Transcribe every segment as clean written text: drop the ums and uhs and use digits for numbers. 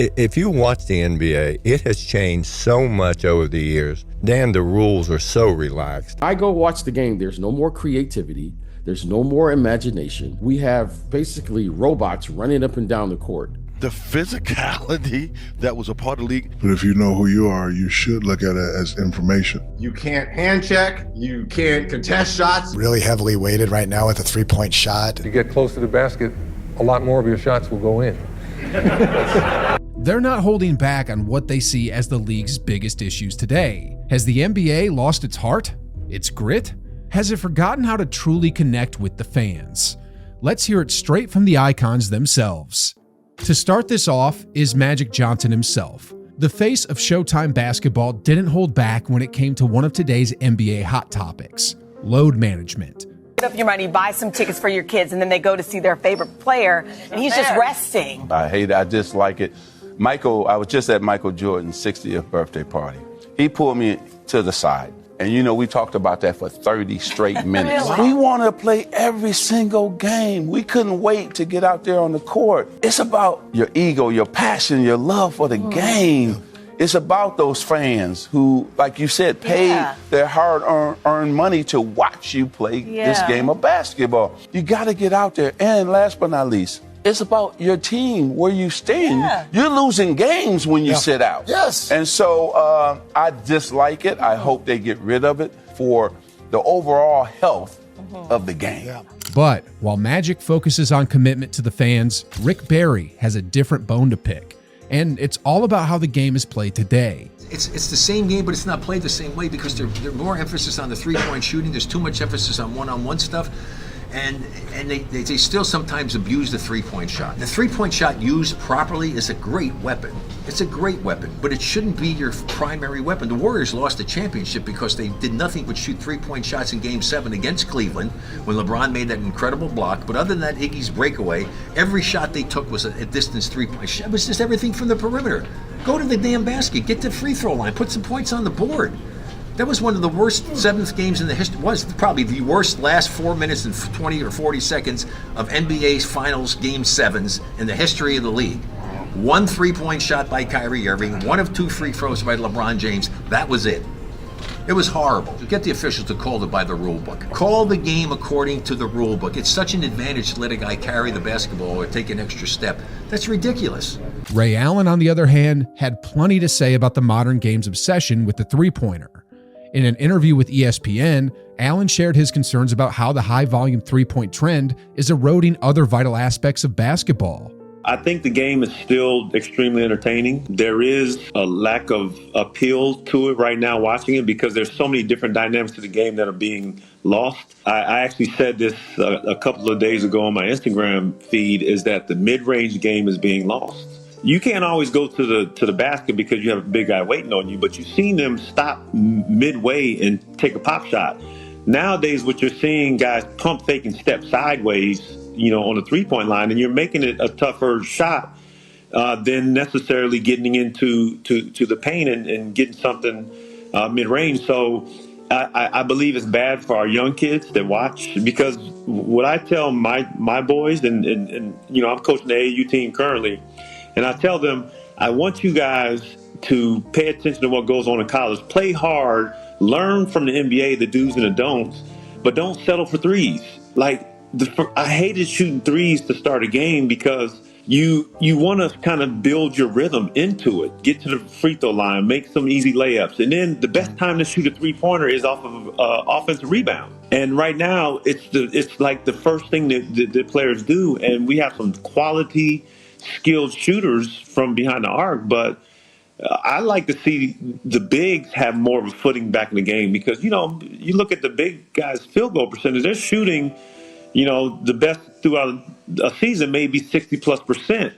If you watch the NBA, it has changed so much over the years. Dan, the rules are so relaxed. I go watch the game. There's no more creativity. There's no more imagination. We have basically robots running up and down the court. The physicality that was a part of the league. But if you know who you are, you should look at it as information. You can't hand check, you can't contest shots. Really heavily weighted right now with a three-point shot. You get close to the basket, a lot more of your shots will go in. They're not holding back on what they see as the league's biggest issues today. Has the NBA lost its heart? Its grit? Has it forgotten how to truly connect with the fans? Let's hear it straight from the icons themselves. To start this off is Magic Johnson himself. The face of Showtime basketball didn't hold back when it came to one of today's NBA hot topics: load management. Up your money, buy some tickets for your kids, and then they go to see their favorite player, and he's just resting. I hate it. I dislike it. I was just at Michael Jordan's 60th birthday party. He pulled me to the side. And, we talked about that for 30 straight minutes. We want to play every single game. We couldn't wait to get out there on the court. It's about your ego, your passion, your love for the game. It's about those fans who, like you said, paid their hard-earned money to watch you play this game of basketball. You got to get out there. And last but not least, it's about your team, where you stand. You're losing games when you sit out. Yes. And so I dislike it. I hope they get rid of it for the overall health of the game. But while Magic focuses on commitment to the fans, Rick Barry has a different bone to pick. And it's all about how the game is played today. It's the same game, but it's not played the same way because there's more emphasis on the three-point shooting. There's too much emphasis on one-on-one stuff. And they still sometimes abuse the three-point shot. The three-point shot used properly is a great weapon. It's a great weapon, but it shouldn't be your primary weapon. The Warriors lost the championship because they did nothing but shoot three-point shots in Game 7 against Cleveland when LeBron made that incredible block. But other than that, Iggy's breakaway, every shot they took was a distance three-point shot. It was just everything from the perimeter. Go to the damn basket, get to the free throw line, put some points on the board. That was one of the worst seventh games in the history. Was probably the worst last 4 minutes and 20 or 40 seconds of NBA's finals game sevens in the history of the league. One three-point shot by Kyrie Irving, one of two free throws by LeBron James. That was it. It was horrible. Get the officials to call it by the rule book. Call the game according to the rule book. It's such an advantage to let a guy carry the basketball or take an extra step. That's ridiculous. Ray Allen, on the other hand, had plenty to say about the modern game's obsession with the three-pointer. In an interview with ESPN, Allen shared his concerns about how the high-volume three-point trend is eroding other vital aspects of basketball. I think the game is still extremely entertaining. There is a lack of appeal to it right now watching it because there's so many different dynamics to the game that are being lost. I actually said this a couple of days ago on my Instagram feed, is that the mid-range game is being lost. You can't always go to the basket because you have a big guy waiting on you, but you've seen them stop midway and take a pop shot. Nowadays, what you're seeing, guys pump fake and step sideways, on the three-point line, and you're making it a tougher shot than necessarily getting into the paint and getting something mid-range. So I believe it's bad for our young kids that watch, because what I tell my boys, and I'm coaching the AAU team currently, and I tell them, I want you guys to pay attention to what goes on in college. Play hard, learn from the NBA, the do's and the don'ts, but don't settle for threes. I hated shooting threes to start a game because you want to kind of build your rhythm into it, get to the free throw line, make some easy layups. And then the best time to shoot a three-pointer is off of offensive rebound. And right now, it's like the first thing that players do. And we have some quality, skilled shooters from behind the arc, but I like to see the bigs have more of a footing back in the game because, you look at the big guys' field goal percentage, they're shooting, the best throughout a season, maybe 60+%.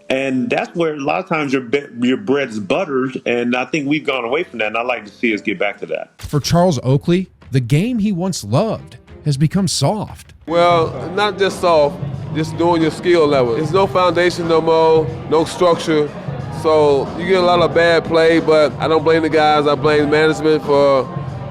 And that's where a lot of times your bread is buttered, and I think we've gone away from that, and I'd like to see us get back to that. For Charles Oakley, the game he once loved has become soft. Well, not just soft, just doing your skill level. There's no foundation no more, no structure. So you get a lot of bad play, but I don't blame the guys. I blame management for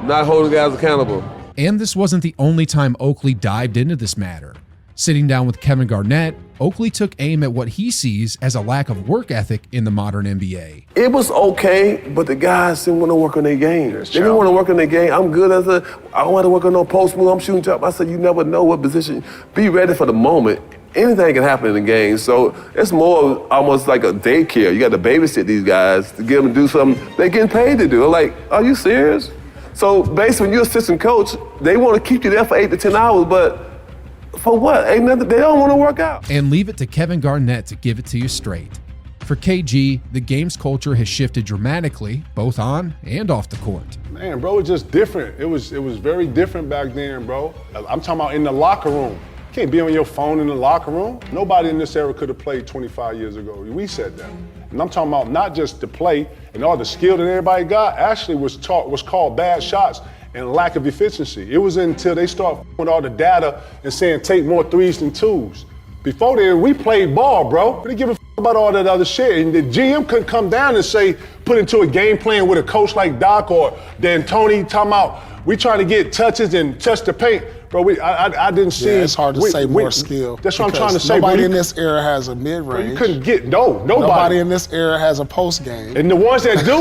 not holding guys accountable. And this wasn't the only time Oakley dived into this matter. Sitting down with Kevin Garnett, Oakley took aim at what he sees as a lack of work ethic in the modern NBA. It was okay, but the guys didn't want to work on their game. They didn't want to work on their game. I'm good I don't want to work on no post move. I'm shooting top. I said, you never know what position. Be ready for the moment. Anything can happen in the game. So it's more almost like a daycare. You got to babysit these guys to get them to do something they're getting paid to do. I'm like, are you serious? So basically, when you're assistant coach, they want to keep you there for 8 to 10 hours, but for what? Ain't nothing. They don't want to work out. And leave it to Kevin Garnett to give it to you straight. For KG, the game's culture has shifted dramatically, both on and off the court. Man, bro, it's just different. It was very different back then, bro. I'm talking about in the locker room. You can't be on your phone in the locker room. Nobody in this era could have played 25 years ago. We said that. And I'm talking about not just the play and all the skill that everybody got, actually was called bad shots and lack of efficiency. It was until they start with all the data and saying take more threes than twos. Before then, we played ball, bro. We didn't give a about all that other shit. And the GM couldn't come down and say, put into a game plan with a coach like Doc or then Tony talking about, we trying to get touches and touch the paint. Bro, I didn't see. Yeah, it's hard to say more skill. That's what I'm trying to say. Nobody in this era has a mid-range. You couldn't get, nobody. Nobody in this era has a post game. And the ones that do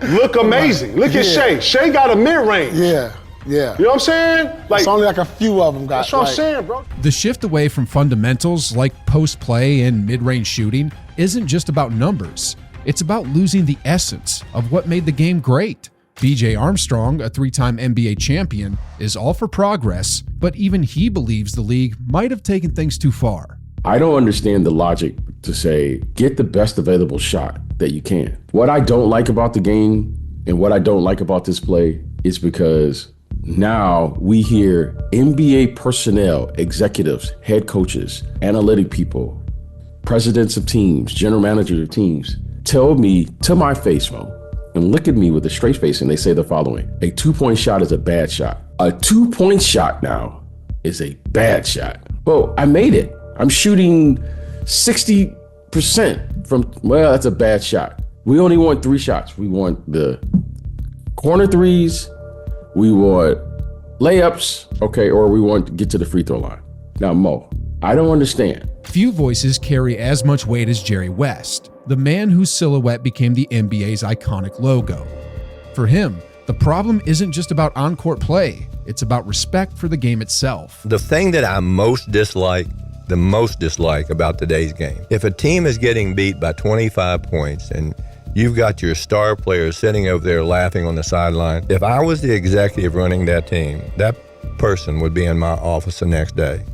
look amazing. Look at Shea. Shea got a mid-range. Yeah. Yeah. You know what I'm saying? Like, it's only like a few of them got. That's what I'm saying, bro. The shift away from fundamentals like post play and mid-range shooting isn't just about numbers. It's about losing the essence of what made the game great. BJ Armstrong, a 3-time NBA champion, is all for progress, but even he believes the league might have taken things too far. I don't understand the logic to say, get the best available shot that you can. What I don't like about the game and what I don't like about this play is because now we hear NBA personnel, executives, head coaches, analytic people, presidents of teams, general managers of teams, tell me to my face, Mo, and look at me with a straight face and they say the following: a 2-point shot is a bad shot. A 2-point shot now is a bad shot. Well, I made it. I'm shooting 60% from, well, that's a bad shot. We only want 3 shots. We want the corner threes, we want layups, okay, or we want to get to the free throw line. Now, Mo, I don't understand. Few voices carry as much weight as Jerry West, the man whose silhouette became the NBA's iconic logo. For him, the problem isn't just about on-court play, it's about respect for the game itself. The thing that I most dislike about today's game, if a team is getting beat by 25 points and you've got your star players sitting over there laughing on the sideline, if I was the executive running that team, that person would be in my office the next day.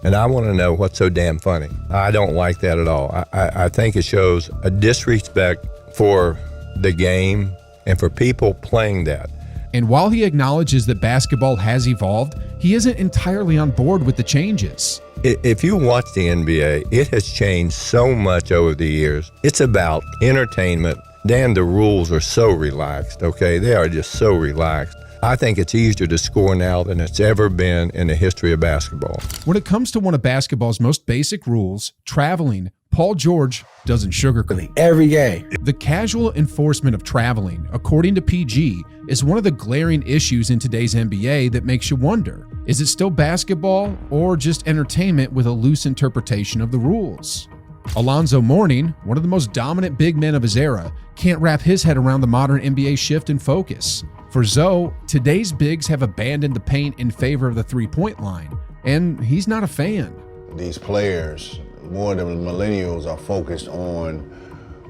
And I want to know what's so damn funny. I don't like that at all. I think it shows a disrespect for the game and for people playing that. And while he acknowledges that basketball has evolved, he isn't entirely on board with the changes. If you watch the NBA, it has changed so much over the years. It's about entertainment. Dan, the rules are so relaxed, okay? They are just so relaxed. I think it's easier to score now than it's ever been in the history of basketball. When it comes to one of basketball's most basic rules, traveling, Paul George doesn't sugarcoat it. Every game. The casual enforcement of traveling, according to PG, is one of the glaring issues in today's NBA that makes you wonder, is it still basketball or just entertainment with a loose interpretation of the rules? Alonzo Mourning, one of the most dominant big men of his era, can't wrap his head around the modern NBA shift in focus. For Zoe, today's bigs have abandoned the paint in favor of the three-point line, and he's not a fan. These players, more than millennials, are focused on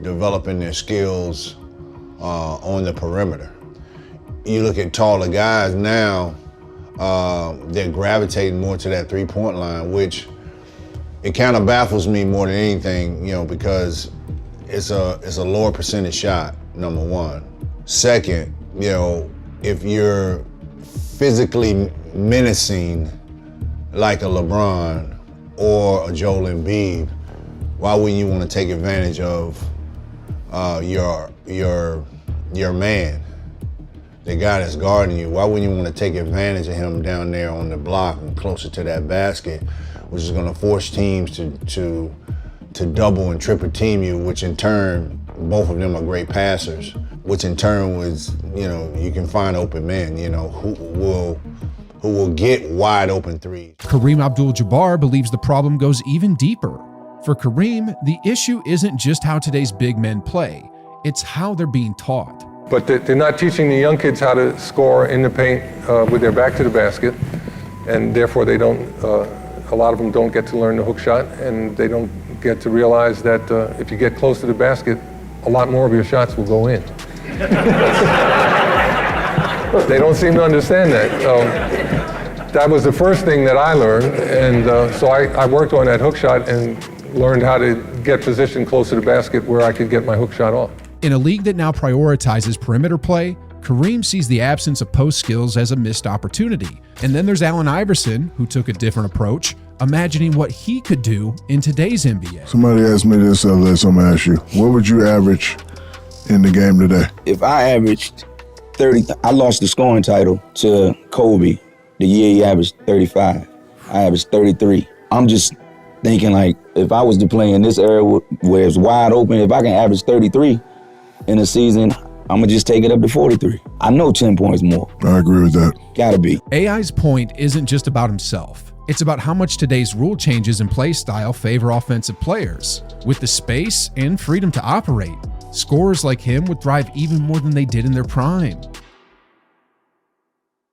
developing their skills on the perimeter. You look at taller guys now, they're gravitating more to that three-point line, which it kind of baffles me more than anything, you know, because it's a lower percentage shot, number one. Second, you know, if you're physically menacing like a LeBron or a Joel Embiid, why wouldn't you want to take advantage of your man, the guy that's guarding you? Why wouldn't you want to take advantage of him down there on the block and closer to that basket, which is going to force teams to double and triple team you, which in turn, both of them are great passers, which in turn was, you know, you can find open men, you know, who who will get wide open threes. Kareem Abdul-Jabbar believes the problem goes even deeper. For Kareem, the issue isn't just how today's big men play, it's how they're being taught. But they're not teaching the young kids how to score in the paint with their back to the basket, and therefore they don't, a lot of them don't get to learn the hook shot, and they don't get to realize that if you get close to the basket, a lot more of your shots will go in. They don't seem to understand that. That was the first thing that I learned, and so I worked on that hook shot and learned how to get positioned close to the basket where I could get my hook shot off. In a league that now prioritizes perimeter play, Kareem sees the absence of post skills as a missed opportunity. And then there's Allen Iverson, who took a different approach, imagining what he could do in today's NBA. Somebody asked me this, so I'm going to ask you. What would you average in the game today? If I averaged 30, I lost the scoring title to Kobe the year he averaged 35. I averaged 33. I'm just thinking, like, if I was to play in this era where it's wide open, if I can average 33 in a season, I'm gonna just take it up to 43. I know 10 points more. I agree with that. Gotta be. AI's point isn't just about himself. It's about how much today's rule changes and play style favor offensive players. With the space and freedom to operate, scorers like him would thrive even more than they did in their prime.